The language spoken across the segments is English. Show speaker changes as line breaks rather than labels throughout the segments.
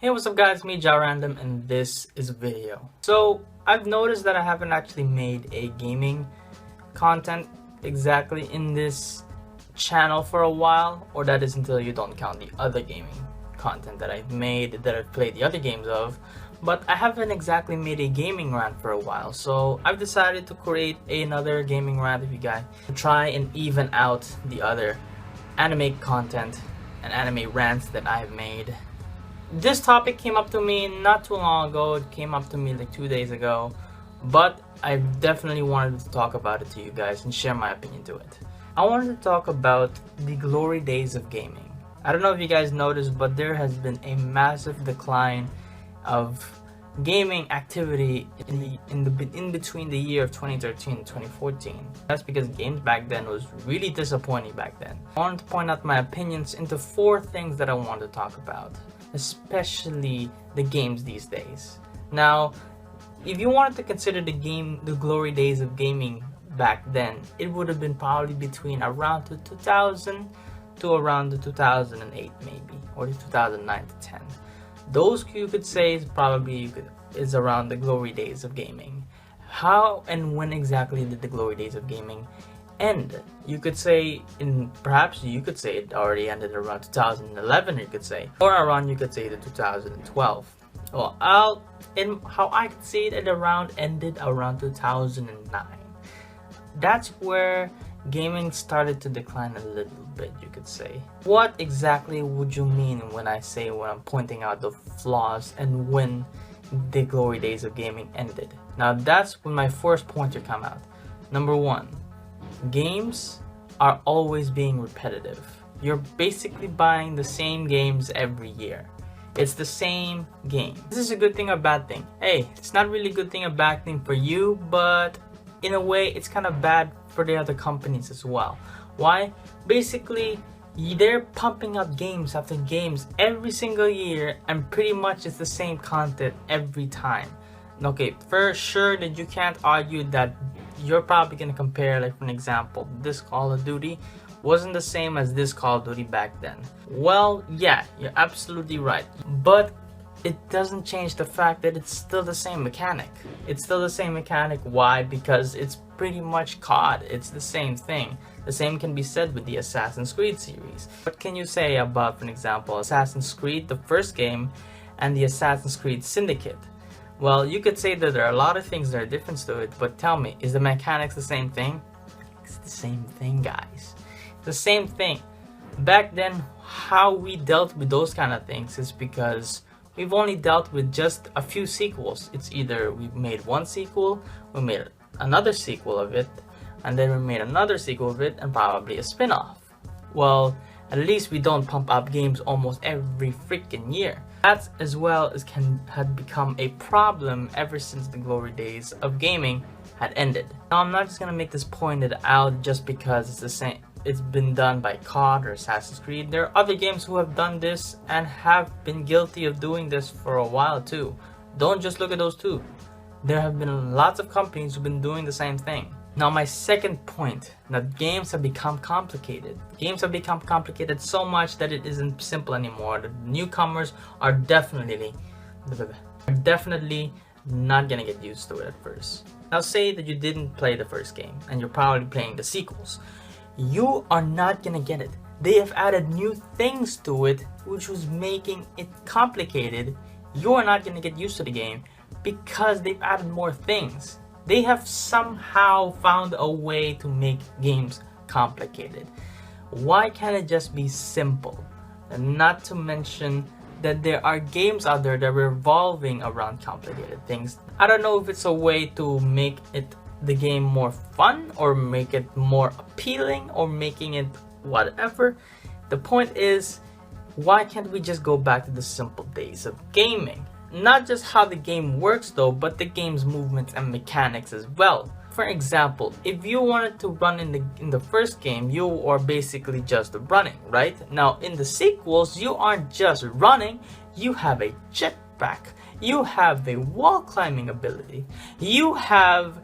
Hey, what's up guys, me Random, and this is a video. So I've noticed that I haven't actually made a gaming content exactly in this channel for a while, or that is until you don't count the other gaming content that I've made, that I've played the other games of. But I haven't exactly made a gaming rant for a while, so I've decided to create another gaming rant with you guys to try and even out the other anime content and anime rants that I've made. This topic came up to me not too long ago. It came up to me like 2 days ago, but I definitely wanted to talk about it to you guys and share my opinion to it. I wanted to talk about the glory days of gaming. I don't know if you guys noticed, but there has been a massive decline of gaming activity in between the year of 2013 and 2014. That's because games back then was really disappointing back then. I wanted to point out my opinions into 4 things that I want to talk about, especially the games these days. Now, if you wanted to consider the glory days of gaming back then, it would have been probably between around 2000 to around 2008 maybe, or 2009 to 10. Those you could say is around the glory days of gaming. How and when exactly did the glory days of gaming end? You could say perhaps you could say it already ended around 2011, you could say, or around you could say the 2012. Well, how I could say it ended around 2009. That's where gaming started to decline a little bit, you could say. What exactly would you mean when I'm pointing out the flaws and when the glory days of gaming ended? Now that's when my first pointer come out. Number 1, games are always being repetitive. You're basically buying the same games every year. It's the same game. This is a good thing or bad thing? Hey, it's not really a good thing or bad thing for you, but in a way it's kind of bad for the other companies as well. Why? Basically, they're pumping out games after games every single year, and pretty much it's the same content every time. Okay, for sure that you can't argue that you're probably gonna compare, like for an example, this Call of Duty wasn't the same as this Call of Duty back then. Well, yeah, you're absolutely right, but it doesn't change the fact that it's still the same mechanic. It's still the same mechanic. Why? Because it's pretty much COD. It's the same thing. The same can be said with the Assassin's Creed series. What can you say about, for example, Assassin's Creed, the first game, and the Assassin's Creed Syndicate? Well, you could say that there are a lot of things that are different to it, but tell me, is the mechanics the same thing? It's the same thing, guys. It's the same thing. Back then, how we dealt with those kind of things is because we've only dealt with just a few sequels. It's either we made one sequel, we made another sequel of it, and then we made another sequel of it, and probably a spin-off. Well, at least we don't pump up games almost every freaking year. That as well as had become a problem ever since the glory days of gaming had ended. Now, I'm not just gonna make this pointed out just because it's the same. It's been done by COD or Assassin's Creed. There are other games who have done this and have been guilty of doing this for a while too. Don't just look at those two. There have been lots of companies who've been doing the same thing. Now, my second point, that games have become complicated. Games have become complicated so much that it isn't simple anymore. The newcomers are definitely not gonna get used to it at first. Now, say that you didn't play the first game and you're probably playing the sequels. You are not gonna get it. They have added new things to it, which was making it complicated. You are not gonna get used to the game because they've added more things. They have somehow found a way to make games complicated. Why can't it just be simple? And not to mention that there are games out there that are revolving around complicated things. I don't know if it's a way to make the game more fun, or make it more appealing, or making it whatever. The point is, why can't we just go back to the simple days of gaming? Not just how the game works though, but the game's movements and mechanics as well. For example, if you wanted to run in the first game, you are basically just running, right? Now in the sequels, you aren't just running, you have a jetpack. You have a wall climbing ability. You have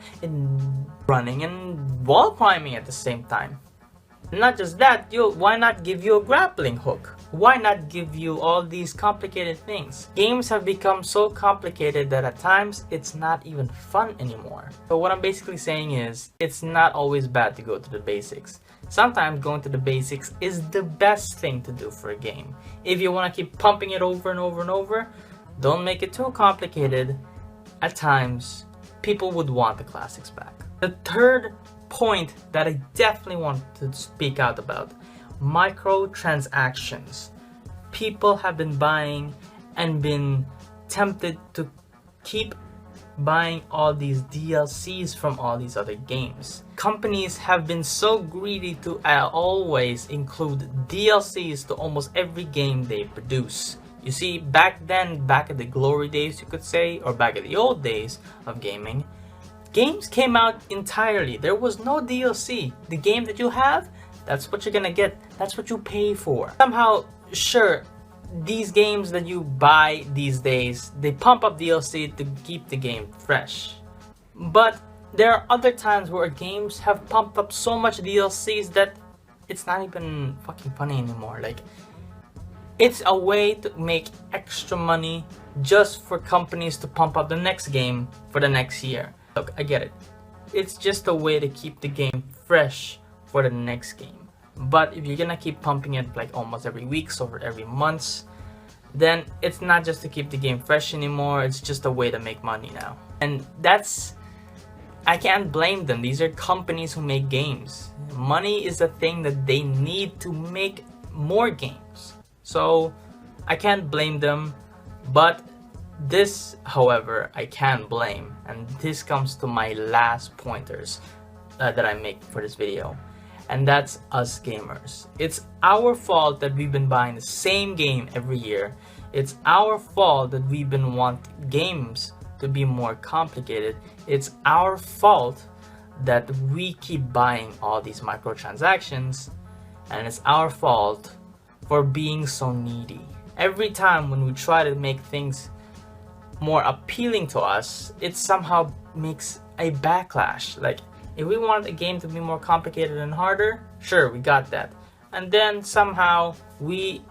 running and wall climbing at the same time. Not just that, why not give you a grappling hook? Why not give you all these complicated things? Games have become so complicated that at times it's not even fun anymore. So what I'm basically saying is, it's not always bad to go to the basics. Sometimes going to the basics is the best thing to do for a game. If you want to keep pumping it over and over and over, don't make it too complicated. At times, people would want the classics back. The third point that I definitely want to speak out about: microtransactions. People have been buying and been tempted to keep buying all these DLCs from all these other games. Companies have been so greedy to always include DLCs to almost every game they produce. You see, back then, back in the glory days you could say, or back in the old days of gaming, games came out entirely. There was no DLC. The game that you have, that's what you're gonna get. That's what you pay for. Somehow, sure, these games that you buy these days, they pump up DLC to keep the game fresh. But there are other times where games have pumped up so much DLCs that it's not even fucking funny anymore. Like, it's a way to make extra money just for companies to pump up the next game for the next year. Look, I get it. It's just a way to keep the game fresh for the next game. But if you're gonna keep pumping it like almost every week or every month, then it's not just to keep the game fresh anymore, it's just a way to make money now. And I can't blame them. These are companies who make games. Money is a thing that they need to make more games. So I can't blame them. But this, however, I can blame. And this comes to my last pointers that I make for this video. And that's us gamers. It's our fault that we've been buying the same game every year. It's our fault that we've been wanting games to be more complicated. It's our fault that we keep buying all these microtransactions. And it's our fault for being so needy. Every time when we try to make things more appealing to us, it somehow makes a backlash. Like, if we wanted a game to be more complicated and harder, sure, we got that. And then somehow in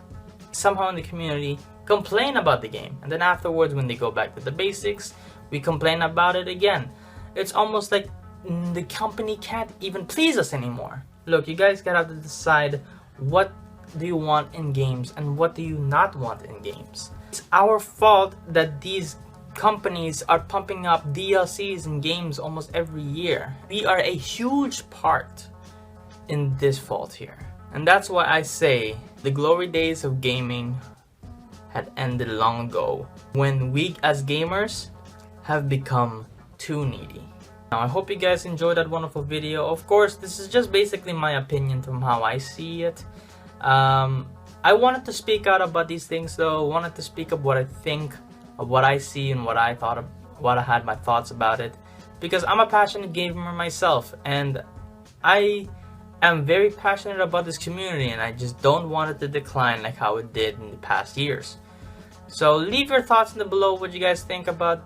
the community complain about the game. And then afterwards, when they go back to the basics, we complain about it again. It's almost like the company can't even please us anymore. Look, you guys gotta have to decide what do you want in games and what do you not want in games. It's our fault that these companies are pumping up DLCs in games almost every year. We are a huge part in this fault here. And that's why I say the glory days of gaming had ended long ago, when we as gamers have become too needy. Now, I hope you guys enjoyed that wonderful video. Of course, this is just basically my opinion from how I see it. I wanted to speak out about these things though. I wanted to speak of what I think, of what I see, and what I thought of, what I had my thoughts about it, because I'm a passionate gamer myself, and I am very passionate about this community, and I just don't want it to decline like how it did in the past years. So leave your thoughts in the below, what you guys think about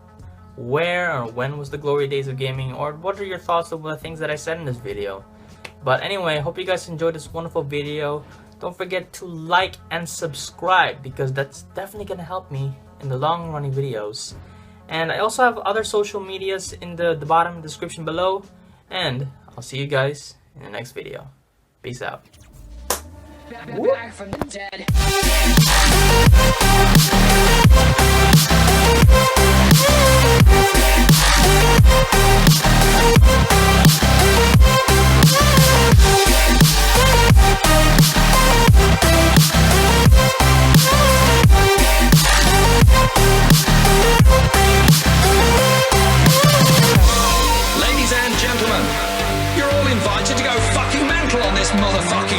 where or when was the glory days of gaming, or what are your thoughts of the things that I said in this video. But anyway, I hope you guys enjoyed this wonderful video. Don't forget to like and subscribe, because that's definitely gonna help me in the long running videos. And I also have other social medias in the bottom description below, and I'll see you guys in the next video. Peace out.
Back from the dead.
Ladies and gentlemen, you're all invited to go fucking mental on this motherfucker.